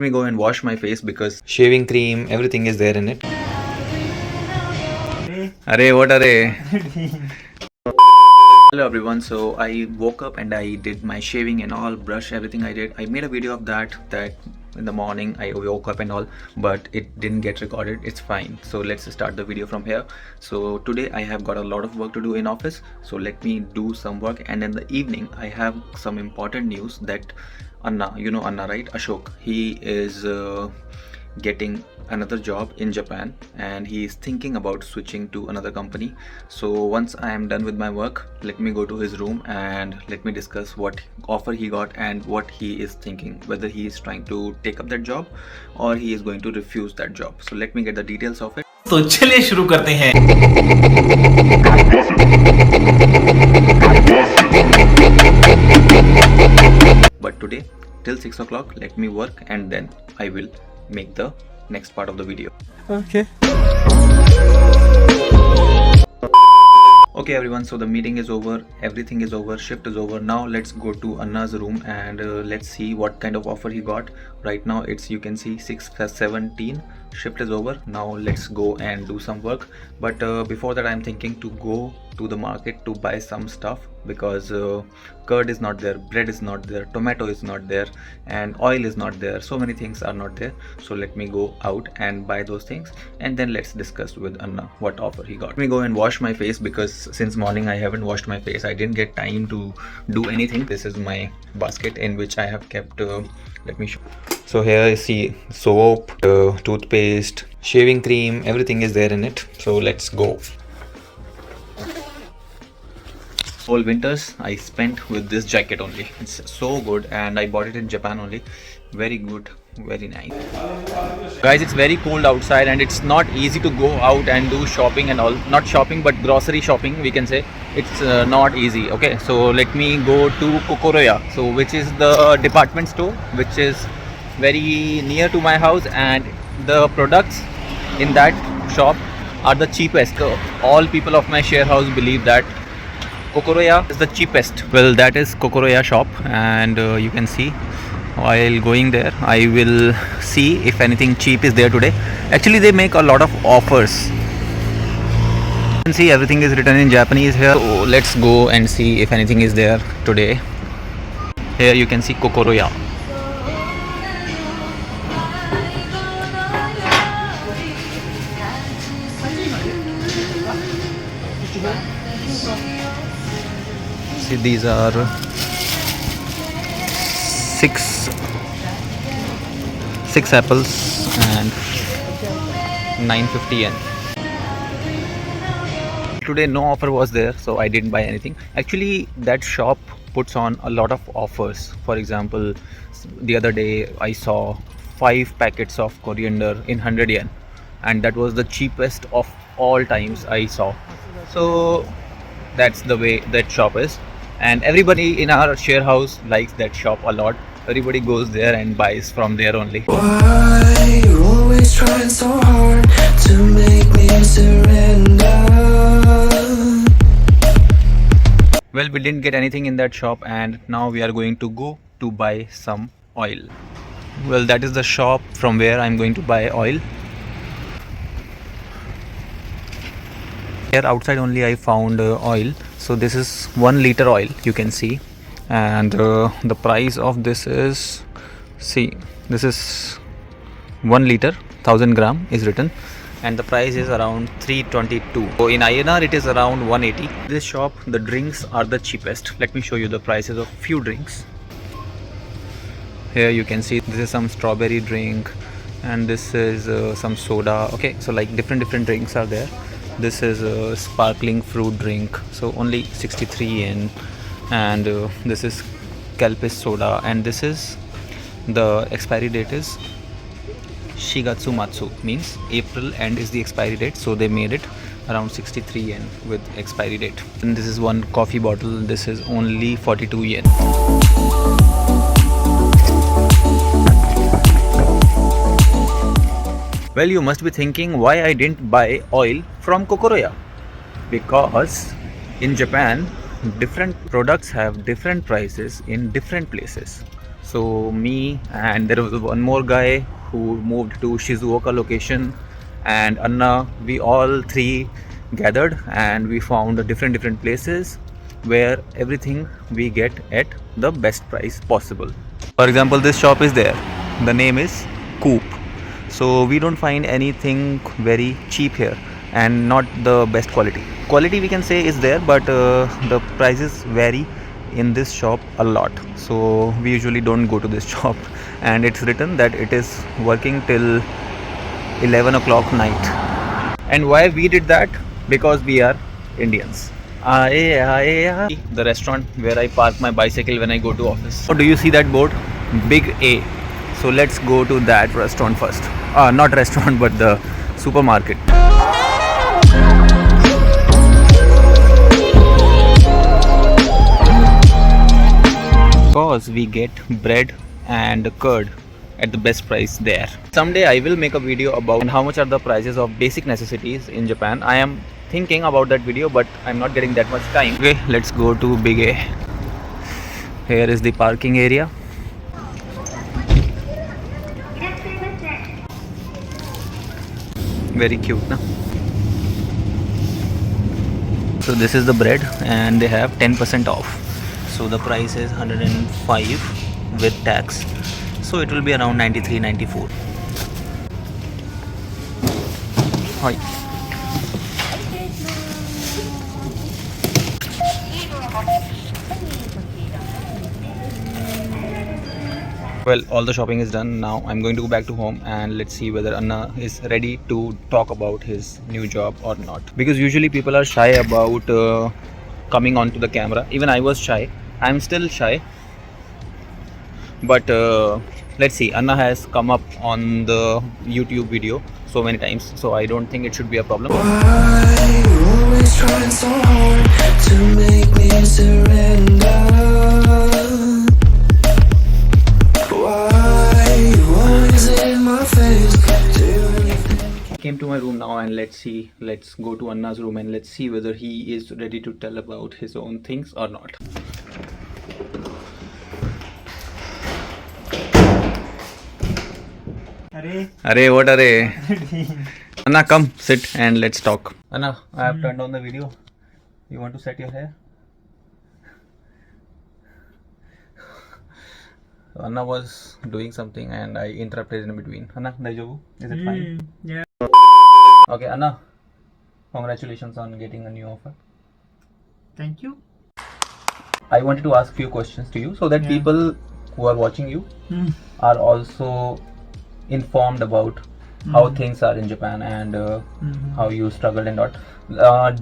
Let me go and wash my face because shaving cream, everything is there in it. Arey, what arey? Hello everyone, so I woke up and I did my shaving and all, brush, everything I did. I made a video of that in the morning I woke up and all, but it didn't get recorded. It's fine. So let's start the video from here. So today I have got a lot of work to do in office, so let me do some work, and in the evening I have some important news that Anna, you know Anna, right? Ashok, he is getting another job in Japan and he is thinking about switching to another company. So once I am done with my work, let me go to his room and let me discuss what offer he got and what he is thinking, whether he is trying to take up that job or he is going to refuse that job. So let me get the details of it. तो चलिए शुरू करते हैं। But today till 6 o'clock let me work and then I will make the next part of the video. Okay everyone, so the meeting is over, everything is over, shift is over. Now let's go to Anna's room and let's see what kind of offer he got. Right now it's, you can see, 6:17, shift is over. Now let's go and do some work, but before that I'm thinking to go to the market to buy some stuff because curd is not there, bread is not there, tomato is not there, and oil is not there. So many things are not there. So let me go out and buy those things and then let's discuss with Anna what offer he got. Let me go and wash my face because since morning I haven't washed my face. I didn't get time to do anything. This is my basket in which I have kept let me show. So here you see soap, toothpaste, shaving cream, everything is there in it. So let's go. Whole winters I spent with this jacket only. It's so good and I bought it in Japan only. Very good, very nice. Guys, it's very cold outside and it's not easy to go out and do shopping and all. Not shopping but grocery shopping, we can say. It's not easy. Okay, so let me go to Kokoroya, so which is the department store which is very near to my house, and the products in that shop are the cheapest. So all people of my share house believe that Kokoroya is the cheapest. Well, that is Kokoroya shop, and you can see while going there I will see if anything cheap is there today. Actually they make a lot of offers. You can see everything is written in Japanese here, so let's go and see if anything is there today. Here you can see Kokoroya. See, these are six apples and 950 yen. Today no offer was there, so I didn't buy anything. Actually that shop puts on a lot of offers. For example, the other day I saw 5 packets of coriander in 100 yen, and that was the cheapest of all times I saw. So that's the way that shop is, and everybody in our share house likes that shop a lot. Everybody goes there and buys from there only. Why you always trying so hard to make me surrender? Well, we didn't get anything in that shop and now we are going to go to buy some oil. Well, that is the shop from where I'm going to buy oil. Here outside only I found oil. So this is 1 liter oil, you can see, and the price of this is, see, this is 1 liter 1000 gram is written, and the price is around 322. So in INR it is around 180. This shop, the drinks are the cheapest. Let me show you the prices of few drinks. Here you can see this is some strawberry drink and this is some soda. Okay, so like different drinks are there. This is a sparkling fruit drink, so only 63 yen, and this is Kelpis soda, and this is, the expiry date is Shigatsu Matsu, means April end is the expiry date, so they made it around 63 yen with expiry date. And this is one coffee bottle, this is only 42 yen. Well, you must be thinking why I didn't buy oil from Kokoroya. Because in Japan, different products have different prices in different places. So me and there was one more guy who moved to Shizuoka location, and Anna, we all three gathered and we found different places where everything we get at the best price possible. For example, this shop is there. The name is Coop. So we don't find anything very cheap here and not the best quality. Quality we can say is there, but the prices vary in this shop a lot. So we usually don't go to this shop, and it's written that it is working till 11 o'clock night. And why we did that? Because we are Indians. Aaye, aaye, aaye. The restaurant where I park my bicycle when I go to office. So do you see that board? Big A. So let's go to that restaurant first. Not restaurant, but the supermarket. Because we get bread and curd at the best price there. Someday I will make a video about how much are the prices of basic necessities in Japan. I am thinking about that video, but I'm not getting that much time. Okay, let's go to Big A. Here is the parking area. Very cute, na? So this is the bread and they have 10% off. So the price is 105 with tax. So it will be around 93-94. Hi. Well, all the shopping is done. Now I'm going to go back to home and let's see whether Anna is ready to talk about his new job or not. Because usually people are shy about coming onto the camera. Even I was shy. I'm still shy. But let's see. Anna has come up on the YouTube video so many times, so I don't think it should be a problem. Why you always trying so hard to make me surrender? Why you always in my face? Came to my room now and let's go to Anna's room and let's see whether he is ready to tell about his own things or not. Arey, what arey? Anna, come sit and let's talk. Anna, I have turned on the video. You want to set your hair? Anna was doing something and I interrupted in between. Anna, daijoubu? Is it fine? Yeah. Okay, Anna, congratulations on getting a new offer. Thank you. I wanted to ask few questions to you so that people who are watching you are also informed about how things are in Japan and how you struggled and not.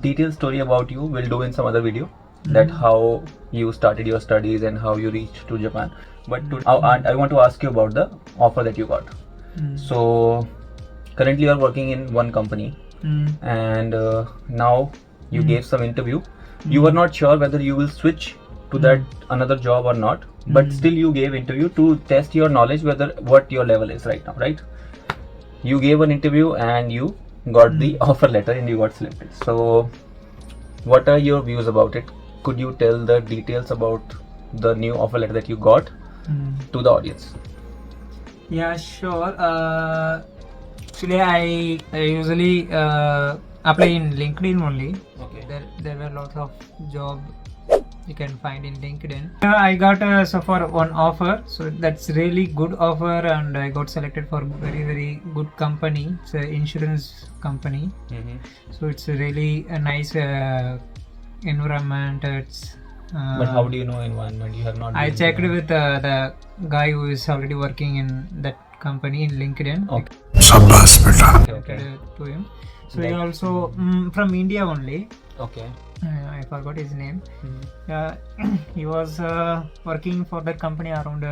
Detailed story about you we'll do in some other video, that how you started your studies and how you reached to Japan. But I want to ask you about the offer that you got. So currently you are working in one company and now you gave some interview. You were not sure whether you will switch to that another job or not, but still you gave interview to test your knowledge whether what your level is right now, right? You gave an interview and you got the offer letter and you got selected. So what are your views about it? Could you tell the details about the new offer letter that you got to the audience? Yeah, sure. Actually, I usually apply in LinkedIn only. Okay. There were lots of job you can find in LinkedIn. I got so far one offer, so that's really good offer, and I got selected for very good company. It's an insurance company, so it's really a nice environment. It's But how do you know environment? You have not. I been checked there. with the guy who is already working in that company in LinkedIn. Okay. Connected to him. So he also from India only. Okay. I forgot his name. He was working for that company around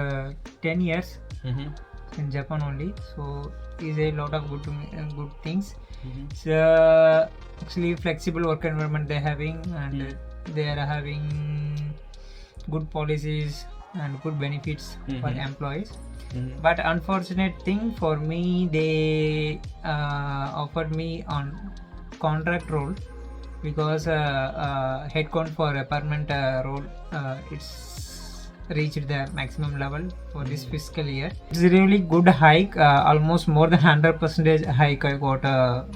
10 years in Japan only. So he's a lot of good things. It's actually flexible work environment they're having, and they are having good policies and good benefits for employees. But unfortunate thing for me, they offered me on contract role, because headcount for a permanent role it's reached the maximum level for this fiscal year. It's a really good hike, almost more than 100% hike I got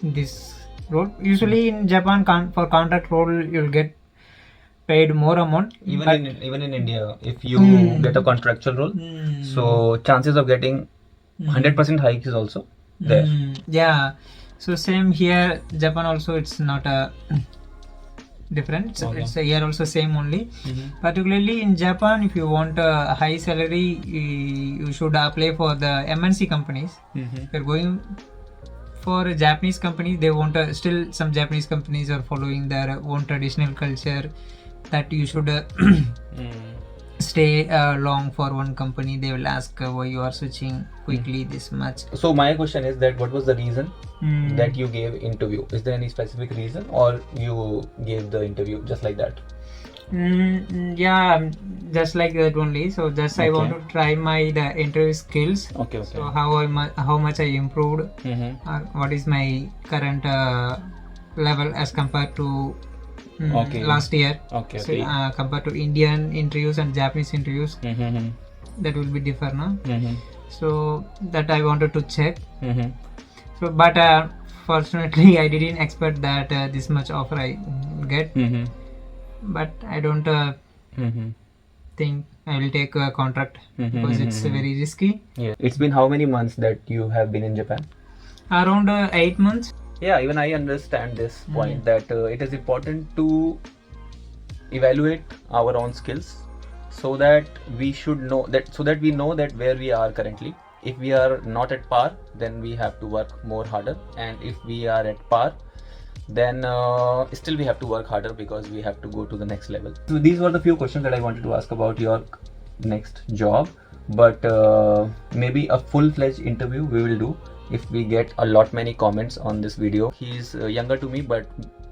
this role. Usually in Japan, for contract role, you'll get paid more amount. Even in India, if you get a contractual role, so chances of getting 100% hike is also there. Yeah, so same here. Japan also, it's not a different. It's here also same only. Particularly in Japan, if you want a high salary, you should apply for the MNC companies. If you're going for a Japanese company, they want still some Japanese companies are following their own traditional culture, that you should stay long for one company. They will ask why you are switching quickly this much. So my question is that what was the reason that you gave interview? Is there any specific reason, or you gave the interview just like that? Yeah, just like that only. So just I want to try the interview skills. Okay. So how much I improved, or what is my current level as compared to last year. Okay. So compared to Indian interviews and Japanese interviews, that will be different, no? So that I wanted to check. So but fortunately I didn't expect that this much offer I get. But I don't think I will take a contract because it's very risky. Yeah. It's been how many months that you have been in Japan? Around 8 months. Yeah, even I understand this point that it is important to evaluate our own skills, so that we should know that, so that we know that where we are currently. If we are not at par, then we have to work more harder, and if we are at par, then still we have to work harder, because we have to go to the next level. So these were the few questions that I wanted to ask about your next job, but maybe a full-fledged interview we will do if we get a lot many comments on this video. He's younger to me, but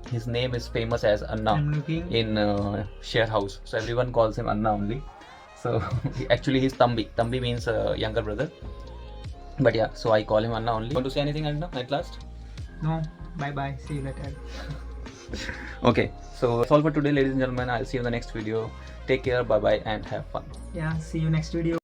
his name is famous as Anna in share house, so everyone calls him Anna only. So actually he's Tambi. Tambi means younger brother, but yeah, so I call him Anna only. Want to say anything, Anna, at last? No, bye, see you later. Okay, so that's all for today, ladies and gentlemen. I'll see you in the next video. Take care, bye bye, and have fun. Yeah, see you next video.